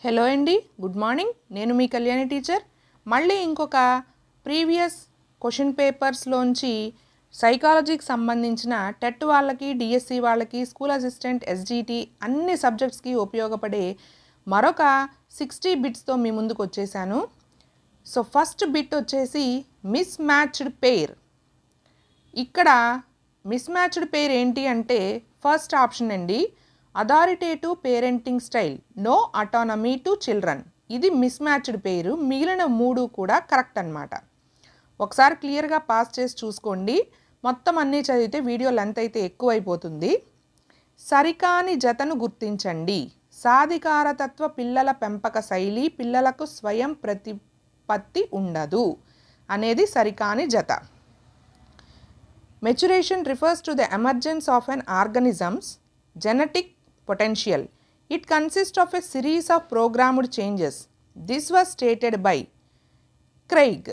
Hello అండి, good morning. నేను మీ Kalyani teacher. మళ్ళీ ఇంకొక ప్రీవియస్ క్వశ్చన్ పేపర్స్లోంచి సైకాలజీకి సంబంధించిన టెట్ వాళ్ళకి, డిఎస్సి వాళ్ళకి, స్కూల్ అసిస్టెంట్, ఎస్జిటి అన్ని సబ్జెక్ట్స్కి ఉపయోగపడే మరొక 60 బిట్స్తో మీ ముందుకు వచ్చేసాను. సో ఫస్ట్ బిట్ వచ్చేసి మిస్ మ్యాచ్డ్ పెయిర్. ఇక్కడ మిస్ మ్యాచ్డ్ పెయిర్ ఏంటి అంటే ఫస్ట్ ఆప్షన్ అండి, authoritative parenting style, no autonomy to children. ఇది మిస్ మ్యాచ్డ్ పేరు. మిగిలిన మూడు కూడా కరెక్ట్ అన్నమాట. ఒకసారి క్లియర్గా పాస్ చేసి చూసుకోండి. మొత్తం అన్నీ చదివితే వీడియో లెంత్ అయితే ఎక్కువైపోతుంది. సరికాని జతను గుర్తించండి. సాధికారతత్వ పిల్లల పెంపక శైలి, పిల్లలకు స్వయం ప్రతిపత్తి ఉండదు అనేది సరికాని జత. Maturation refers to the emergence of an organism's genetic potential. It consists of a series of programmed changes. This was stated by Craig.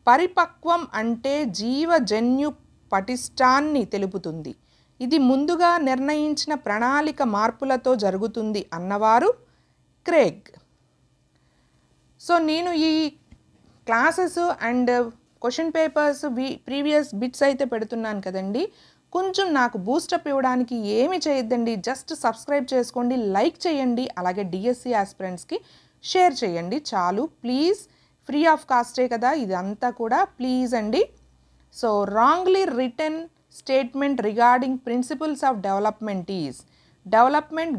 పరిపక్వం అంటే జీవజన్యు పటిష్టాన్ని తెలుపుతుంది. ఇది ముందుగా నిర్ణయించిన ప్రణాళిక మార్పులతో జరుగుతుంది అన్నవారు క్రేగ్. సో నేను ఈ classes and question papers previous bits అయితే పెడుతున్నాను కదండి. కొంచెం నాకు బూస్టప్ ఇవ్వడానికి ఏమి చేయొద్దండి, జస్ట్ సబ్స్క్రైబ్ చేసుకోండి, లైక్ చేయండి, అలాగే డిఎస్సి ఆస్పిరెంట్స్కి షేర్ చేయండి చాలు ప్లీజ్. ఫ్రీ ఆఫ్ కాస్టే కదా ఇదంతా కూడా, ప్లీజ్ అండి. So wrongly written statement regarding principles of development is, development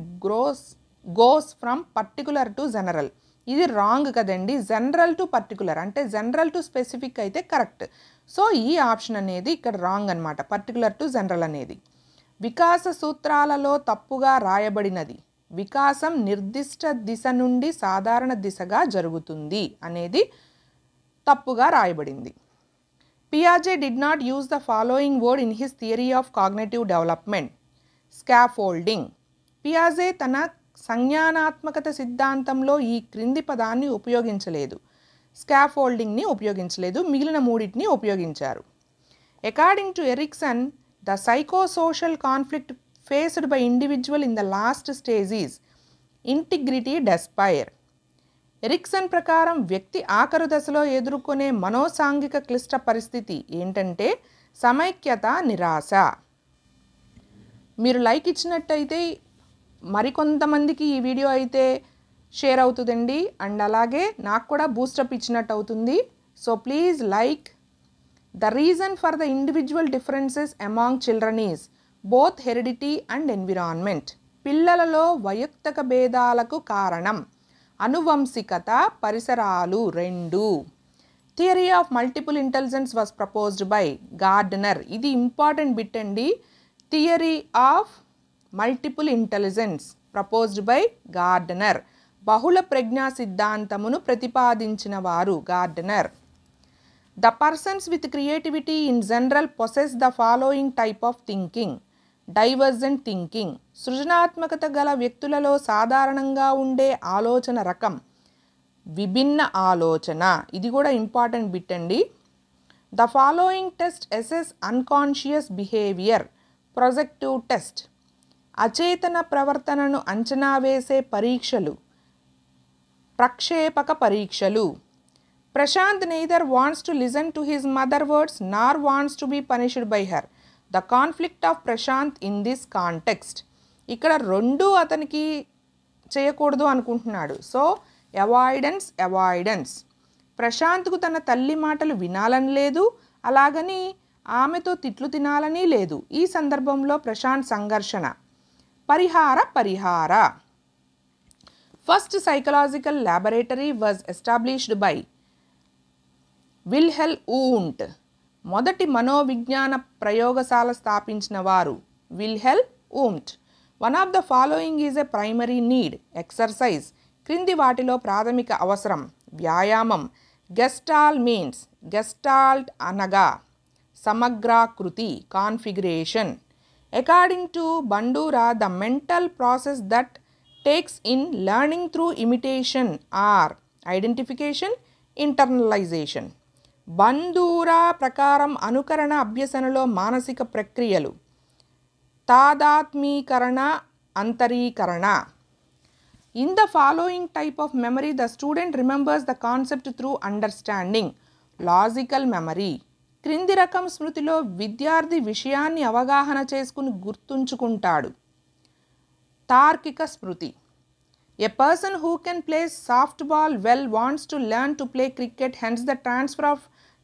goes from particular to general. ఇది రాంగ్ కదండి. జనరల్ టు పర్టికులర్ అంటే జనరల్ టు స్పెసిఫిక్ అయితే కరెక్ట్. సో ఈ ఆప్షన్ అనేది ఇక్కడ రాంగ్ అనమాట, పర్టికులర్ టు జనరల్ అనేది. వికాస సూత్రాలలో తప్పుగా రాయబడినది, వికాసం నిర్దిష్ట దిశ నుండి సాధారణ దిశగా జరుగుతుంది అనేది తప్పుగా రాయబడింది. పియాజే did not use the following word in his theory of cognitive development, scaffolding. పియాజే తన సంజ్ఞానాత్మకత సిద్ధాంతంలో ఈ క్రింది పదాన్ని ఉపయోగించలేదు, స్కాఫోల్డింగ్ని ఉపయోగించలేదు, మిగిలిన మూడింటిని ఉపయోగించారు. According to Erikson, the psychosocial conflict faced by individual in the last stage is integrity despair. Erikson ప్రకారం వ్యక్తి ఆఖరు దశలో ఎదుర్కొనే మనోసాంఘిక క్లిష్ట పరిస్థితి ఏంటంటే సమైక్యత నిరాశ. మీరు లైక్ ఇచ్చినట్టయితే మరికొంతమందికి ఈ వీడియో అయితే షేర్ అవుతుందండి, అండ్ అలాగే నాకు కూడా బూస్టప్ ఇచ్చినట్టు అవుతుంది. So please like. The reason for the individual differences among children is both heredity and environment. పిల్లలలో వైయక్తిక భేదాలకు కారణం అనువంశికత, పరిసరాలు రెండు. Theory of multiple intelligence was proposed by Gardner. ఇది ఇంపార్టెంట్ బిట్ అండి. Theory of multiple intelligence proposed by Gardner. బహుళ ప్రజ్ఞా సిద్ధాంతమును ప్రతిపాదించిన వారు Gardner. The persons with creativity in general possess the following type of thinking, divergent thinking. సృజనాత్మకత గల వ్యక్తులలో సాధారణంగా ఉండే ఆలోచన రకం విభిన్న ఆలోచన. ఇది కూడా ఇంపార్టెంట్ బిట్ అండి. The following test assess unconscious behaviour, projective test. అచేతన ప్రవర్తనను అంచనా వేసే పరీక్షలు ప్రక్షేపక పరీక్షలు. Prashanth neither wants to listen to his mother words nor wants to be punished by her. The conflict of Prashanth in this context. ఇక్కడ రెండు అతనికి చేయకూడదు అనుకుంటున్నాడు. So avoidance. ప్రశాంత్కు తన తల్లి మాటలు వినాలని లేదు, అలాగని ఆమెతో తిట్లు తినాలని లేదు. ఈ సందర్భంలో ప్రశాంత్ సంఘర్షణ. పరిహార. First psychological laboratory was established by Wilhelm Wundt. మొదటి మనోవిజ్ఞాన ప్రయోగశాల స్థాపించిన వారు Wilhelm Wundt. One of the following is a primary need, exercise. క్రింది వాటిలో ప్రాథమిక అవసరం వ్యాయామం. గెస్టాల్ట్ మీన్స్, గెస్టాల్ట్ అనగా సమగ్రాకృతి, configuration. According to Bandura, the mental process that takes in learning through imitation are identification, internalization. Bandura ప్రకారం అనుకరణ అభ్యసనలో మానసిక ప్రక్రియలు తాదాత్మీకరణ, అంతరీకరణ. In the following type of memory, the student remembers the concept through understanding. Logical memory. క్రింది రకం స్మృతిలో విద్యార్థి విషయాన్ని అవగాహన చేసుకుని గుర్తుంచుకుంటాడు. తార్కిక స్మృతి. A person who can play softball well wants to learn to play cricket, hence the transfer of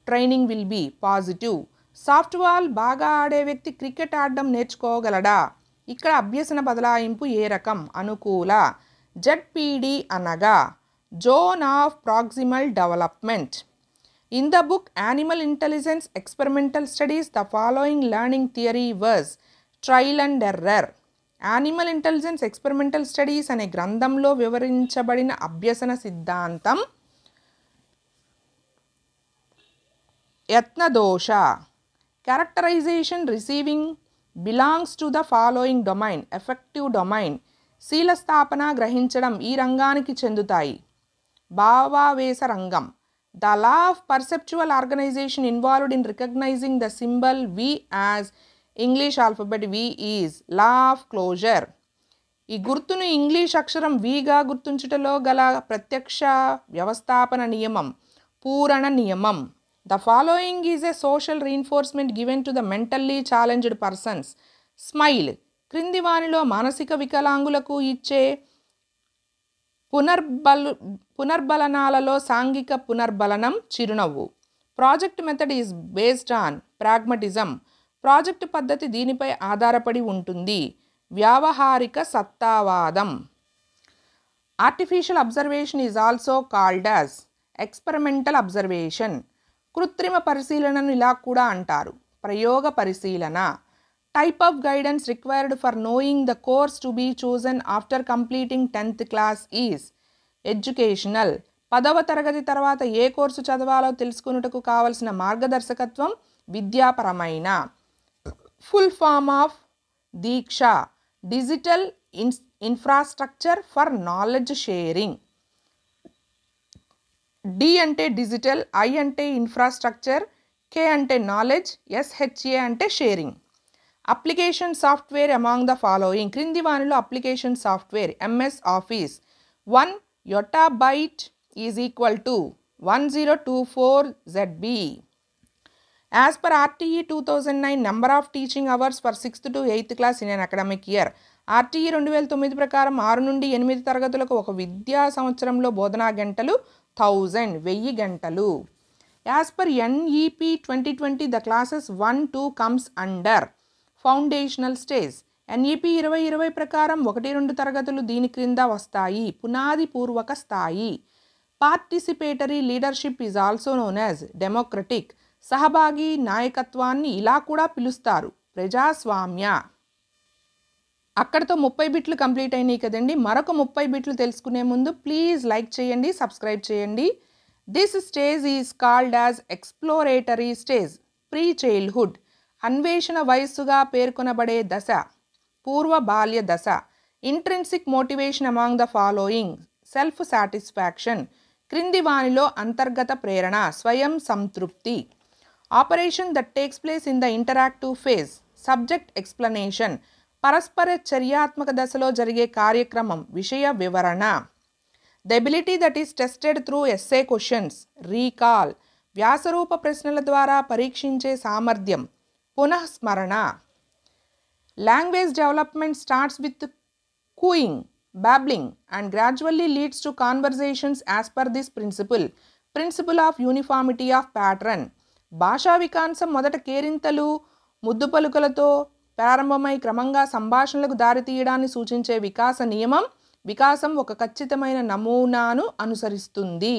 training will be positive. Softball బాగా ఆడే వ్యక్తి క్రికెట్ ఆడడం నేర్చుకోగలడా? ఇక్కడ అభ్యసన బదలాయింపు ఏ రకం? అనుకూల. ZPD అనగా zone of proximal development. In the book Animal Intelligence Experimental Studies, the following learning theory was trial and error. Animal Intelligence Experimental Studies అనే గ్రంథంలో వివరించబడిన అభ్యసన సిద్ధాంతం యత్నదోష. Characterization receiving belongs to the following domain. Affective domain. శీలస్థాపన గ్రహించడం ఈ రంగానికి చెందుతాయి. భావావేశ రంగం. The law of perceptual organization involved in recognizing the symbol V as English alphabet V is law of closure. ఈ గుర్తును ఇంగ్లీష్ అక్షరం Vగా గుర్తుంచుటలో గల ప్రత్యక్ష వ్యవస్థాపన నియమం పూరణ నియమం. The following is a social reinforcement given to the mentally challenged persons. Smile. క్రింది వానిలో మానసిక వికలాంగులకు ఇచ్చే పునర్బలనాలలో సాంఘిక పునర్బలనం చిరునవ్వు. Project method is based on pragmatism. Project పద్ధతి దీనిపై ఆధారపడి ఉంటుంది. వ్యావహారిక సత్తావాదం. Artificial observation is also called as experimental observation. కృత్రిమ పరిశీలనను ఇలా కూడా అంటారు. ప్రయోగ పరిశీలన. Type of guidance required for knowing the course to be chosen after completing 10th class is educational. 10వ తరగతి తర్వాత ఏ కోర్సు చదవాలో తెలుసుకున్నటకు కావలసిన మార్గదర్శకత్వం విద్యాపరమైన. Full form of Diksha. Digital infrastructure for knowledge sharing. D అంటే డిజిటల్, I అంటే ఇన్ఫ్రాస్ట్రక్చర్, K అంటే నాలెడ్జ్, SHA అంటే sharing. Application software among the following. క్రింది వానిలో application software MS office. 1 yottabyte is equal to 1024 ZB. As per RTE 2009, number of teaching hours for 6th to 8th class in an academic year. RTE 2009 ప్రకారం 6 నుండి 8 తరగతులకు ఒక విద్యా సంవత్సరంలో బోధనా గంటలు 1000 గంటలు. As per NEP 2020, the classes 1-2 comes under foundational stage. NEP 2020 ప్రకారం 1-2 తరగతులు దీని క్రింద వస్తాయి. పునాది పూర్వక స్థాయి. Participatory leadership is also known as democratic. సహభాగి నాయకత్వాన్ని ఇలా కూడా పిలుస్తారు ప్రజాస్వామ్య. అక్కడితో 30 బిట్లు కంప్లీట్ అయినాయి కదండి. మరొక 30 బిట్లు తెలుసుకునే ముందు ప్లీజ్ లైక్ చేయండి, సబ్స్క్రైబ్ చేయండి. This stage is called as exploratory stage. Pre childhood. అన్వేషణ వయస్సుగా పేర్కొనబడే దశ పూర్వ బాల్య దశ. Intrinsic motivation among the following. Self satisfaction. క్రింది వానిలో అంతర్గత ప్రేరణ స్వయం సంతృప్తి. Operation that takes place in the interactive phase. Subject explanation. పరస్పర చర్యాత్మక దశలో జరిగే కార్యక్రమం విషయ వివరణ. The ability that is tested through essay questions. Recall. వ్యాసరూప ప్రశ్నల ద్వారా పరీక్షించే సామర్థ్యం పునఃస్మరణ. Language development starts with cooing, babbling and gradually leads to conversations as per this principle of uniformity of pattern. భాషా వికాసం మొదట కేరింతలు ముద్దు పలుకలతో ప్రారంభమై క్రమంగా సంభాషణలకు దారితీయడాన్ని సూచించే వికాస నియమం. వికాసం ఒక ఖచ్చితమైన నమూనాను అనుసరిస్తుంది.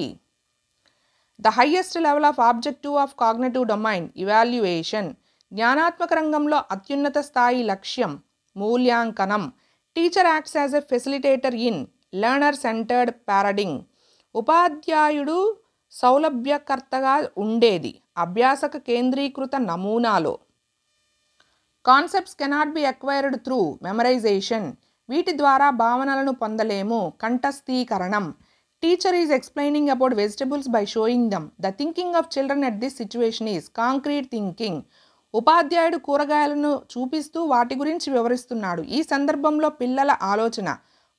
The highest level of objective of cognitive domain evaluation. జ్ఞానాత్మక రంగంలో అత్యున్నత స్థాయి లక్ష్యం మూల్యాంకనం. Teacher acts as a facilitator in learner centred paradigm. ఉపాధ్యాయుడు సౌలభ్యకర్తగా ఉండేది అభ్యాసక కేంద్రీకృత నమూనాలో. Concepts cannot be acquired through memorisation. వీటి ద్వారా భావనలను పొందలేము. కంఠస్థీకరణం. Teacher is explaining about vegetables by showing them. The thinking of children at this situation is concrete thinking. ఉపాధ్యాయుడు కూరగాయలను చూపిస్తూ వాటి గురించి వివరిస్తున్నాడు. ఈ సందర్భంలో పిల్లల ఆలోచన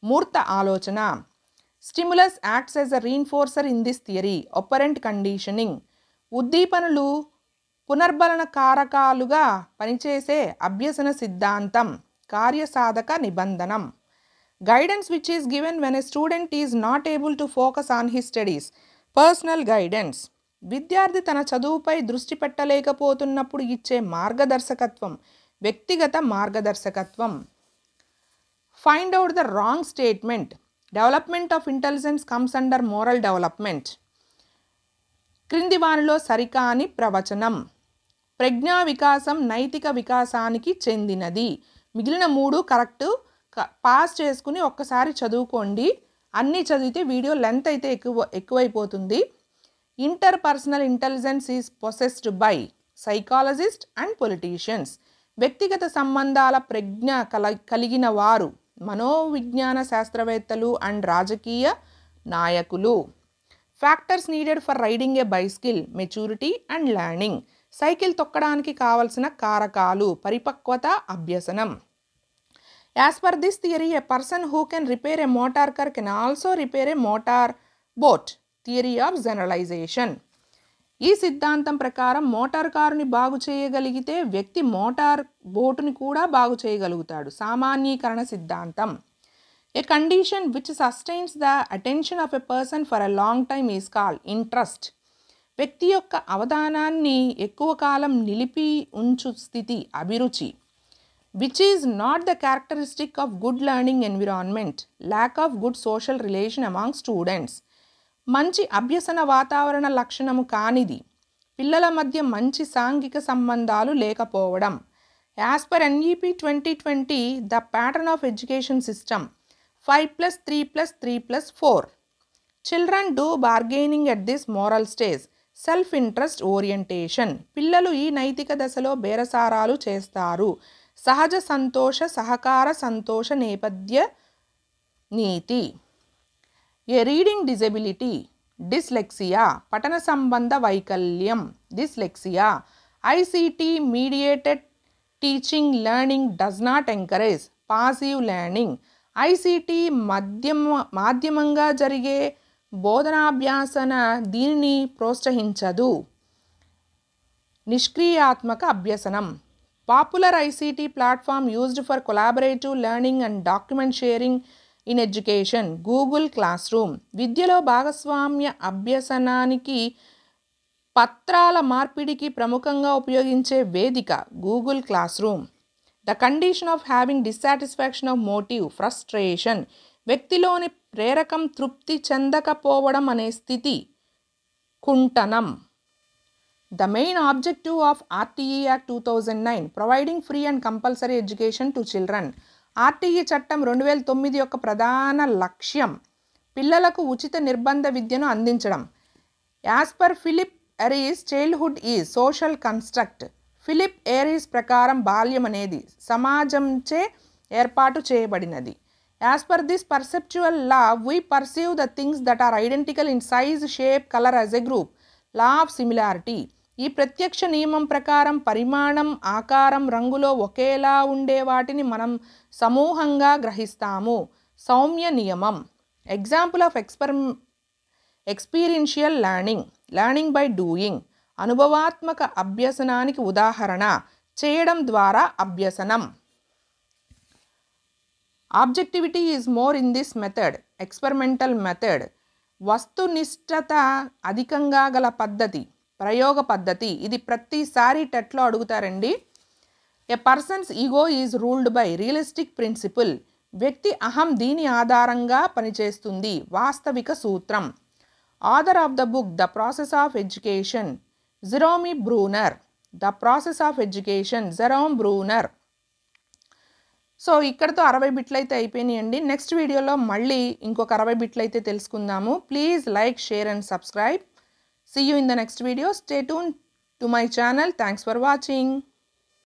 మూర్త ఆలోచన. Stimulus acts as a reinforcer in this theory. Operant conditioning. ఉద్దీపనలు పునర్బలన కారకాలుగా పనిచేసే అభ్యసన సిద్ధాంతం. కార్యసాధక నిబంధనం. Guidance which is given when a student is not able to focus on his studies. Personal guidance. విద్యార్థి తన చదువుపై దృష్టి పెట్టలేకపోతున్నప్పుడు ఇచ్చే మార్గదర్శకత్వం. వ్యక్తిగత మార్గదర్శకత్వం. Find out the wrong statement. Development of intelligence comes under moral development. క్రింది వానిలో సరికాని ప్రవచనం. ప్రజ్ఞా వికాసం నైతిక వికాసానికి చెందినది. మిగిలిన 3 కరెక్ట్. పాస్ చేసుకుని ఒక్కసారి చదువుకోండి. అన్నీ చదివితే వీడియో లెంత్ అయితే ఎక్కువైపోతుంది. Interpersonal intelligence is possessed by psychologist and politicians. వ్యక్తిగత సంబంధాల ప్రజ్ఞ కలిగిన వారు మనోవిజ్ఞాన శాస్త్రవేత్తలు అండ్ రాజకీయ నాయకులు. Factors needed for riding a bicycle. Maturity and learning. Cycle తొక్కడానికి కావలసిన కారకాలు. పరిపక్వత, అభ్యసనం. As per this theory, a person who can repair a motor car can also repair a motor boat. Theory of generalization. ఈ సిద్ధాంతం ప్రకారం motor కారుని బాగు చేయగలిగితే వ్యక్తి మోటార్ బోటుని కూడా బాగు చేయగలుగుతాడు. సామాన్యీకరణ సిద్ధాంతం. A condition which sustains the attention of a person for a long time is called interest. వ్యక్తి యొక్క అవధానాన్ని ఎక్కువ కాలం నిలిపి ఉంచు స్థితి అభిరుచి. Which is not the characteristic of good learning environment. Lack of good social relation among students. మంచి అభ్యసన వాతావరణ లక్షణము కానిది. పిల్లల మధ్య మంచి సాంఘిక సంబంధాలు లేకపోవడం. As per NEP 2020, the pattern of education system 5+3+3+4. Children do bargaining at this moral stage. Self-interest orientation. పిల్లలు ఈ నైతిక దశలో బేరసారాలు చేస్తారు. సహజ సంతోష సహకార సంతోష నేపథ్య నీతి. ఏ రీడింగ్ డిజబిలిటీ. డిస్లెక్సియా. పఠన సంబంధ వైకల్యం. Dyslexia. ICT mediated teaching learning does not encourage passive learning. ICT మాధ్యమంగా జరిగే బోధనాభ్యాసన దీనిని ప్రోత్సహించదు. నిష్క్రియాత్మక అభ్యసనం. Popular ICT platform used for collaborative learning and document sharing in education. Google Classroom. విద్యలో భాగస్వామ్య అభ్యసనానికి పత్రాల మార్పిడికి ప్రముఖంగా ఉపయోగించే వేదిక Google classroom. The condition of having dissatisfaction of motive, frustration. వ్యక్తిలోని ప్రేరకం తృప్తి చెందకపోవడం అనే స్థితి కుంటనం. The main objective of RTE Act 2009, providing free and compulsory education to children. RTE చట్టం 2009 యొక్క ప్రధాన లక్ష్యం పిల్లలకు ఉచిత నిర్బంధ విద్యను అందించడం. As per Philip Aries, childhood is social construct. Philip Aries ప్రకారం బాల్యం అనేది సమాజంచే ఏర్పాటు చేయబడినది. As per this perceptual law, we perceive the things that are identical in size, shape, color as a group. Law of similarity. ఈ ప్రత్యక్ష నియమం ప్రకారం పరిమాణం, ఆకారం, రంగులో ఒకేలా ఉండే వాటిని మనం సమూహంగా గ్రహిస్తాము. సౌమ్య నియమం. Example of experiential learning. Learning by doing. అనుభవాత్మక అభ్యసనానికి ఉదాహరణ చేయడం ద్వారా అభ్యసనం. Objectivity is more in this method. Experimental method. వస్తునిష్టత అధికంగా గల పద్ధతి, ప్రయోగ పద్ధతి. ఇది ప్రతిసారి టెట్లో అడుగుతారండి. A person's ego is ruled by realistic principle. వ్యక్తి అహం దీని ఆధారంగా పనిచేస్తుంది. వాస్తవిక సూత్రం. Author of the book the process of education, Jerome Bruner. The process of education, Jerome Bruner. So ఇక్కడతో 60 బిట్లు అయితే అయిపోయినాయండి. నెక్స్ట్ వీడియోలో మళ్ళీ ఇంకొక 60 బిట్లు అయితే తెలుసుకుందాము. Please like, share and subscribe. See you in the next video. Stay tuned to my channel. Thanks for watching.